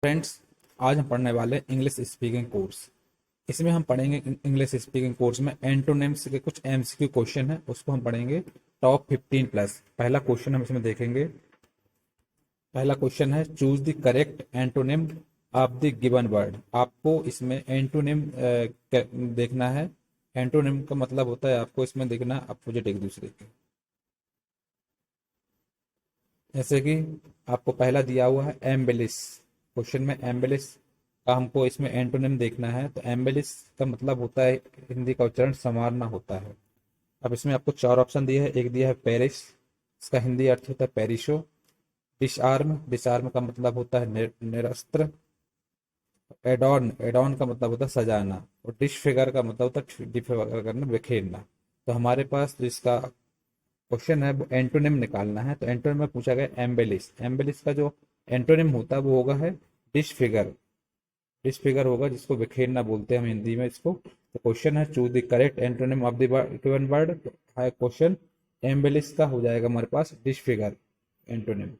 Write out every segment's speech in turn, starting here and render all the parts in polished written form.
Friends, आज हम पढ़ने वाले इंग्लिश स्पीकिंग कोर्स। इसमें हम पढ़ेंगे इंग्लिश स्पीकिंग कोर्स में एंटोनिम्स के कुछ एमसीक्यू क्वेश्चन है, उसको हम पढ़ेंगे। टॉप 15 प्लस पहला क्वेश्चन हम इसमें देखेंगे। पहला क्वेश्चन है, choose the correct antonym of the given word. आपको इसमें एंटोनिम देखना है। एंटोनिम का मतलब होता है आपको इसमें देखना अपोजिट एक दूसरे के। जैसे कि आपको पहला दिया हुआ है एम्बेलिश। क्वेश्चन में एम्बेलिश का हमको इसमें एंटोनिम देखना है, तो एम्बेलिश का मतलब होता है, हिंदी का उच्चारण संवारना होता है। अब इसमें आपको चार ऑप्शन दिए हैं। एक दिया है पेरिस, इसका हिंदी अर्थ होता है पेरिशो। डिसआर्म, डिसआर्म का मतलब होता है निरस्त्र। एडॉर्न, एडॉर्न का मतलब होता है सजाना। और डिसफिगर का मतलब होता है डिसफिगर करना, बिखेरना। तो हमारे पास जो इसका क्वेश्चन है वो एंटोनिम निकालना है। तो एंटोनिम में पूछा गया एम्बेलिश। एम्बेलिश का जो एंटोनिम होता है वो होगा है डिसफिगर। डिसफिगर होगा, जिसको बिखेरना बोलते हैं हम हिंदी में इसको। तो क्वेश्चन है, choose the correct antonym of the given word. है क्वेश्चन, एम्बेलिश का हो जाएगा हमारे पास डिसफिगर एंटोनिम।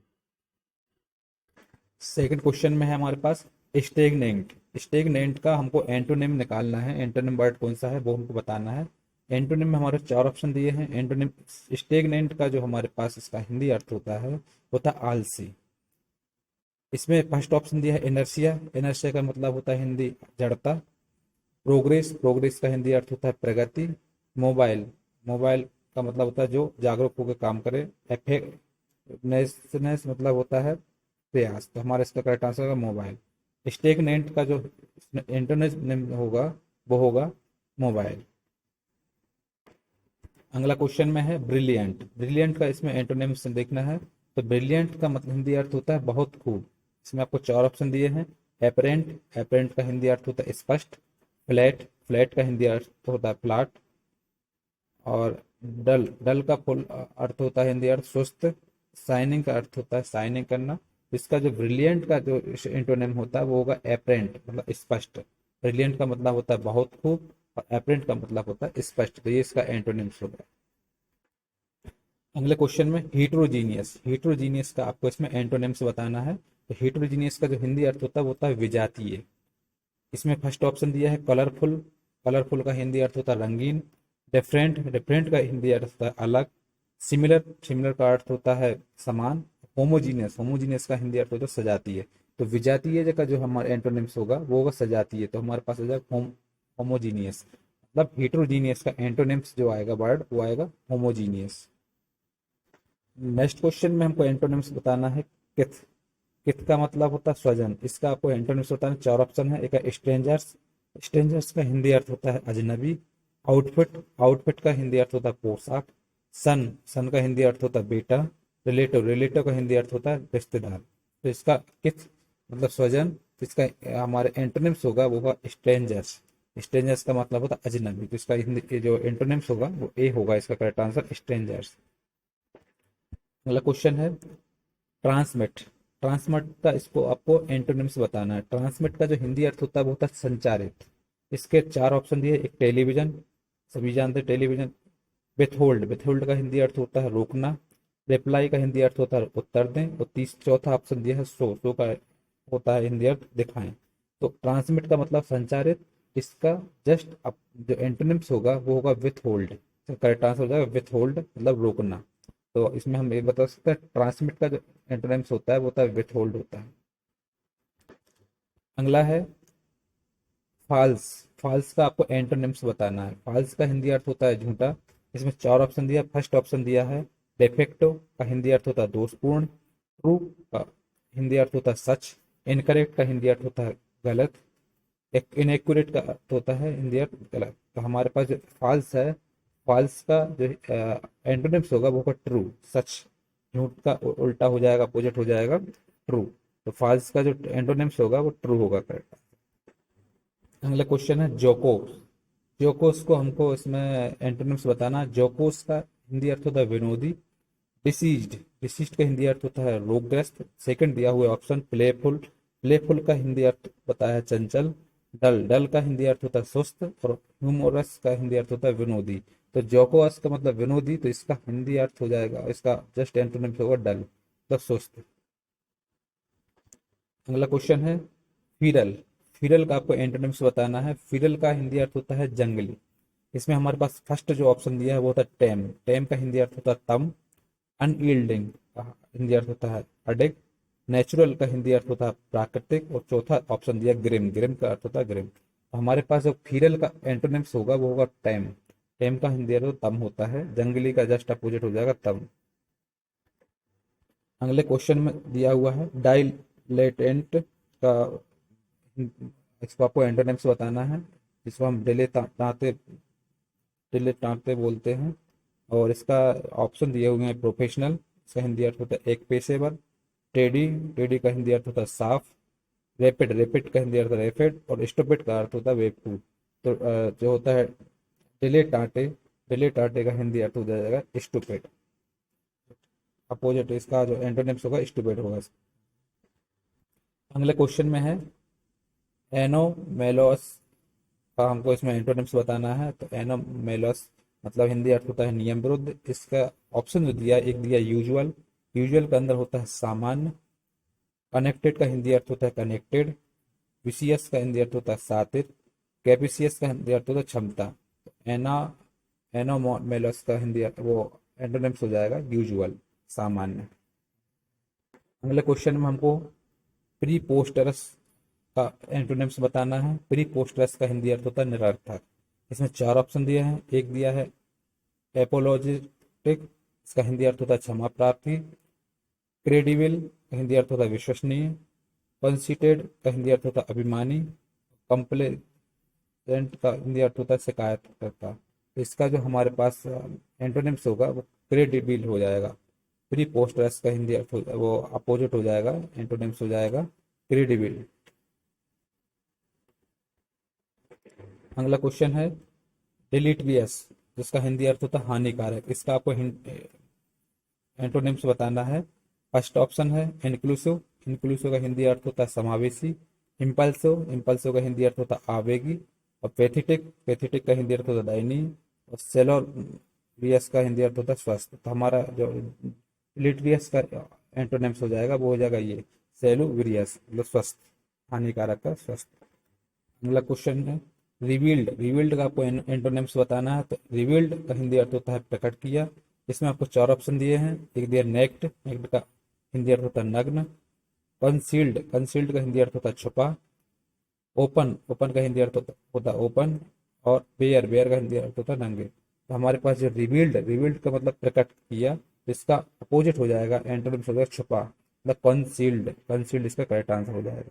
सेकंड क्वेश्चन में है हमारे पास स्टेगनेंट। स्टेगनेंट का हमको एंटोनिम निकालना है। एंटोनिम वर्ड कौन सा है वो हमको बताना है। एंटोनिम में हमारे चार ऑप्शन दिए हैं। एंटोनिम स्टेगनेंट का जो हमारे पास इसका हिंदी अर्थ होता है होता है आलसी। इसमें फर्स्ट ऑप्शन दिया है इनर्शिया। इनर्शिया का मतलब होता है हिंदी जड़ता। प्रोग्रेस, प्रोग्रेस का हिंदी अर्थ होता है प्रगति। मोबाइल, मोबाइल का मतलब होता है जो जागरूक होकर काम करे। एफेक्टनेस मतलब होता है प्रयास। तो हमारा इसका करेक्ट आंसर होगा मोबाइल। स्टेगनेंट का जो इंटरनेट नेम होगा वो होगा मोबाइल। अगला क्वेश्चन में है ब्रिलियंट। ब्रिलियंट का इसमें एंटोनिम्स देखना है। तो ब्रिलियंट का मतलब हिंदी अर्थ होता है बहुत खूब। इसमें आपको चार ऑप्शन दिए हैं। एपरेंट, एपरेंट का हिंदी अर्थ होता है स्पष्ट। फ्लैट, फ्लैट का हिंदी अर्थ होता है फ्लैट। और डल, डल का फुल अर्थ होता है हिंदी अर्थ सुस्त। शाइनिंग का अर्थ होता है शाइनिंग करना। इसका जो ब्रिलियंट का जो इंटोनिम होता है वो होगा एपरेंट, मतलब स्पष्ट। ब्रिलियंट का मतलब होता है बहुत खूब और एपरेंट का मतलब होता है स्पष्ट। तो ये इसका एंटोनिम्स होगा। अगले क्वेश्चन में हीट्रोजीनियस। हीट्रोजीनियस का आपको इसमें एंटोनिम्स बताना है। तो हीट्रोजीनियस का जो हिंदी अर्थ होता है वो होता है विजातीय। इसमें फर्स्ट ऑप्शन दिया है कलरफुल। कलरफुल का हिंदी अर्थ होता है रंगीन। डिफरेंट, डिफरेंट का हिंदी अर्थ होता है अलग। सिमिलर, सिमिलर का अर्थ होता है समान। होमोजीनियस, होमोजीनियस का हिंदी अर्थ होता है सजातीय। तो विजातीय का जो हमारा एंटोनिम्स होगा वो होगा सजातीय। तो हमारे पास हो जाएगा होमोजीनियस। मतलब हेट्रोजीनियस का एंटोनिम्स जो आएगा वर्ड वो आएगा होमोजीनियस। नेक्स्ट क्वेश्चन में हमको एंटोनिम्स बताना है किथ। किथ का मतलब होता है स्वजन। इसका आपको एंटोनिम्स होता है, चार ऑप्शन है। एक है स्ट्रेंजर्स। स्ट्रेंजर्स का हिंदी अर्थ होता है अजनबी। आउटफिट, आउटफिट का हिंदी अर्थ होता है पोशाक। सन, सन का हिंदी अर्थ होता है बेटा। रिलेटिव, रिलेटिव का हिंदी अर्थ होता है रिश्तेदार। तो इसका किथ मतलब स्वजन। तो इसका हमारे एंटोनिम्स होगा वो होगा स्ट्रेंजर्स। स्ट्रेंजर्स का मतलब होता है अजनबी। तो इसका हिंदी जो एंटोनिम्स होगा वो ए होगा, इसका करेक्ट आंसर स्ट्रेंजर्स। अगला क्वेश्चन है ट्रांसमिट। ट्रांसमिट का इसको आपको एंटोनिम्स बताना है। ट्रांसमिट का जो हिंदी अर्थ होता है वो होता है संचारित। इसके चार ऑप्शन दिए। एक टेलीविजन, सभी जानते हैं टेलीविजन। विथहोल्ड, विथहोल्ड का हिंदी अर्थ होता है रोकना। रिप्लाई का हिंदी अर्थ होता है उत्तर दें। और चौथा ऑप्शन दिया है शो का होता है हिंदी अर्थ दिखाएं। तो ट्रांसमिट का मतलब संचारित। इसका जस्ट जो एंटोनिम्स होगा वो होगा विथ होल्ड। करेक्ट आंसर हो जाएगा विथ होल्ड, मतलब रोकना। तो इसमें हम ये बता सकते हैं ट्रांसमिट का जो एंटोनिम्स होता है वो होता है विथ होल्ड होता है। अगला है फॉल्स। फॉल्स का आपको एंटोनिम्स बताना है। फॉल्स का हिंदी अर्थ होता है झूठा। इसमें चार ऑप्शन दिया। फर्स्ट ऑप्शन दिया है डेफेक्टो का हिंदी अर्थ होता है दोषपूर्ण। ट्रू का हिंदी अर्थ होता है सच। इनकरेक्ट का हिंदी अर्थ होता है गलत। एक इनएक्यूरेट का अर्थ होता है हिंदी अर्थ गलत। तो हमारे पास जो फॉल्स है, फॉल्स का जो एंटोनिम्स होगा वो होगा ट्रू, सच। झूठ का उल्टा हो जाएगा, अपोजिट हो जाएगा ट्रू। तो फॉल्स का जो एंटोनिम्स होगा वो ट्रू होगा, करेक्ट। अगला क्वेश्चन है जोकोस। जोकोस को हमको इसमें एंटोनिम्स बताना है। जोकोस का हिंदी अर्थ होता है विनोदी। डिसीज्ड, डिसीज्ड का हिंदी अर्थ होता है रोगग्रस्त। सेकंड दिया हुआ ऑप्शन प्लेफुल। प्लेफुल का हिंदी अर्थ बताया है चंचल। डल, डल का हिंदी अर्थ होता है सुस्त। और ह्यूमोरस का हिंदी अर्थ होता है विनोदी। तो जोकोस का मतलब विनोदी, तो इसका हिंदी अर्थ हो जाएगा, इसका जस्ट एंटोनिम्स होगा डल, मतलब सुस्त। अगला क्वेश्चन है फीरल। फीरल का आपको एंटोनिम्स बताना है। फीरल का हिंदी अर्थ होता है जंगली। इसमें हमारे पास फर्स्ट जो ऑप्शन दिया है वो होता है टेम। टेम का हिंदी अर्थ होता है तम। अनयील्डिंग का हिंदी अर्थ होता है अडिग। नेचुरल का हिंदी अर्थ होता है प्राकृतिक। और चौथा ऑप्शन दिया ग्रिम। ग्रिम का अर्थ होता है ग्रिम। तो हमारे पास जो फीरल का एंटोनिम्स होगा वो होगा टेम। टेम का हिंदी अर्थ तम होता है। जंगली का जस्ट अपोजिट हो जाएगा तम। अगले क्वेश्चन में दिया हुआ है डाइलेटेंट का, इसको आपको एंटोनिम्स बताना है, जिसको हम डिलेटांटे बोलते हैं। और इसका ऑप्शन दिए हुए हैं प्रोफेशनल, इसका हिंदी अर्थ होता है एक पेशेवर। टेडी, टेडी का हिंदी अर्थ होता है साफ। रैपिड, रैपिड का हिंदी अर्थ रैपिड। और स्टूपिड का अर्थ होता है बेवकूफ। तो जो होता है डिलेटांटे, डिलेटांटे का हिंदी अर्थ हो जाएगा स्टूपिड। अपोजिट इसका जो एंटोनिम्स होगा स्टूपिड होगा। अगले क्वेश्चन में है एनोमेलोस का, हमको इसमें एंटोनिम्स बताना है। तो एनोमेलोस मतलब हिंदी अर्थ होता है नियम विरुद्ध। इसका ऑप्शन जो दिया, एक दिया यूजुअल। यूजुअल का अंदर होता है सामान्य। कनेक्टेड का हिंदी अर्थ होता है कनेक्टेड। विशियस का हिंदी अर्थ होता है सातिर। कैपिसियस का हिंदी अर्थ होता है क्षमता। एना एनोमेलोस का हिंदी वो एंटोनिम्स हो जाएगा यूजुअल, सामान्य। अगले क्वेश्चन में हमको प्रीपोस्टरस का एंटोनिम्स बताना है। प्रीपोस्टरस का हिंदी अर्थ होता है निरर्थक। इसमें चार ऑप्शन दिए हैं। एक दिया है एपोलॉजिटिक, इसका हिंदी अर्थ होता है क्षमा प्रार्थी। क्रेडिबल का हिंदी अर्थ होता है विश्वसनीय। कंसीटेड का हिंदी अर्थ होता है अभिमानी। कंप्लेजेंट का हिंदी अर्थ होता है शिकायत करता। इसका जो हमारे पास एंटोनिम्स होगा वो क्रेडिबल हो जाएगा। प्रीपोस्टरस का हिंदी अर्थ वो अपोजिट हो जाएगा, एंटोनिम्स हो जाएगा क्रेडिबल। अगला क्वेश्चन है डिलीटरियस, जिसका हिंदी अर्थ होता है हानिकारक। इसका आपको एंटोनिम्स बताना है। फर्स्ट ऑप्शन है इंक्लूसिव। इंक्लूसिव का हिंदी अर्थ होता है समावेशी। इम्पल्सिव, इम्पल्सिव का हिंदी अर्थ होता है आवेगी। और पैथेटिक, पैथेटिक का हिंदी अर्थ होता है दयनीय। और सेलोरियस का हिंदी अर्थ होता है स्वस्थ। तो हमारा जो डिलीटरियस का एंटोनिम्स हो जाएगा वो हो जाएगा ये सेलुविरियस, मतलब स्वस्थ, हानिकारक का स्वस्थ। अगला क्वेश्चन है रिवील्ड। रिवील्ड का आपको एंटोनिम्स बताना है। तो रिवील्ड का हिंदी अर्थ होता है प्रकट किया। इसमें आपको चार ऑप्शन दिए हैं। एक दिया नेक्ड, नेक्ड का हिंदी अर्थ होता है नग्न। कंसील्ड, कंसील्ड का हिंदी अर्थ होता है छुपा। ओपन, ओपन का हिंदी अर्थ होता है ओपन। और बेयर, बेयर का हिंदी अर्थ होता है नंगे। तो हमारे पास जो रिवील्ड, रिवील्ड का मतलब प्रकट किया, इसका अपोजिट हो जाएगा, एंटोनिम्स हो जाएगा छुपा, मतलब कंसील्ड। कंसील्ड इसका करेक्ट आंसर हो जाएगा।